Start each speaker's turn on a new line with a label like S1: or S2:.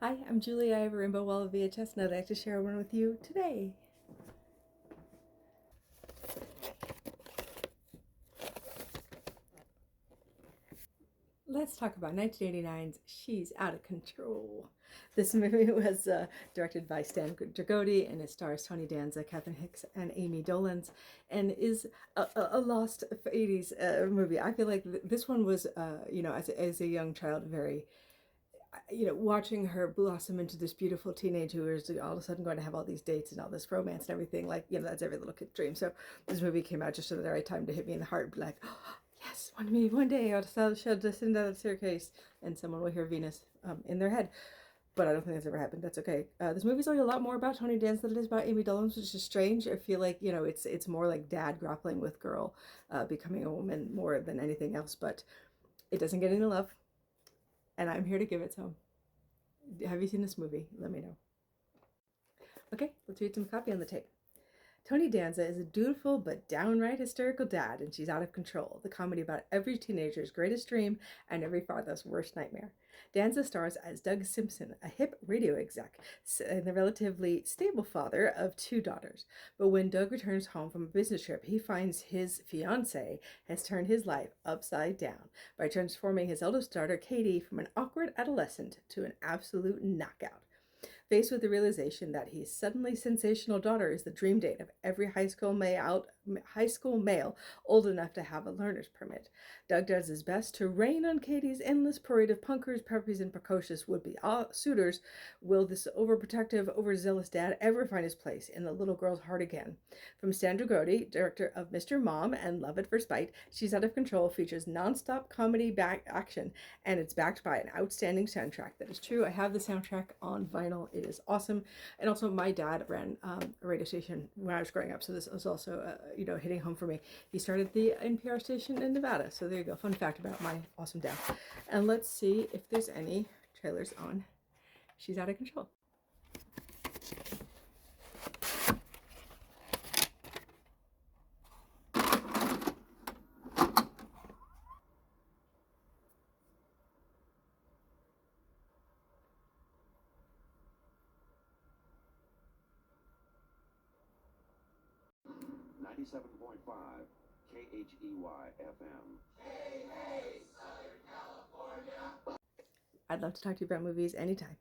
S1: Hi, I'm Julie. I have a rainbow wall of VHS and I'd like to share one with you today. Let's talk about 1989's She's Out of Control. This movie was directed by Stan Dragoti and it stars Tony Danza, Catherine Hicks, and Amy Dolenz, and is a lost 80s movie. I feel like this one was, as a young child, very watching her blossom into this beautiful teenage who is all of a sudden going to have all these dates and all this romance and everything. Like, that's every little kid's dream. So this movie came out just at the right time to hit me in the heart. Be like, oh, yes, one day I'll descend down the staircase and someone will hear Venus in their head. But I don't think that's ever happened. That's okay. This movie's only a lot more about Tony Danza than it is about Amy Dolenz, which is strange. I feel like, it's more like dad grappling with girl becoming a woman more than anything else. But it doesn't get any love. And I'm here to give it some. Have you seen this movie? Let me know. Okay, let's read some copy on the tape. Tony Danza is a dutiful but downright hysterical dad, and she's out of control. The comedy about every teenager's greatest dream and every father's worst nightmare. Danza stars as Doug Simpson, a hip radio exec and the relatively stable father of two daughters. But when Doug returns home from a business trip, he finds his fiancée has turned his life upside down by transforming his eldest daughter, Katie, from an awkward adolescent to an absolute knockout. Faced with the realization that his suddenly sensational daughter is the dream date of every high school male old enough to have a learner's permit, Doug does his best to rain on Katie's endless parade of punkers, preppies, and precocious would-be suitors. Will this overprotective, overzealous dad ever find his place in the little girl's heart again? From Stan Dragoti, director of Mr. Mom and Love at First Bite, She's Out of Control features non-stop comedy action, and it's backed by an outstanding soundtrack. That is true. I have the soundtrack on vinyl. It is awesome. And also my dad ran a radio station when I was growing up, so this was also hitting home for me. He started the NPR station in Nevada, so there you go. Fun fact about my awesome dad. And let's see if there's any trailers on She's Out of Control.
S2: Ninety-seven point five KHEY FM. Hey, hey, Southern California.
S1: I'd love to talk to you about movies anytime.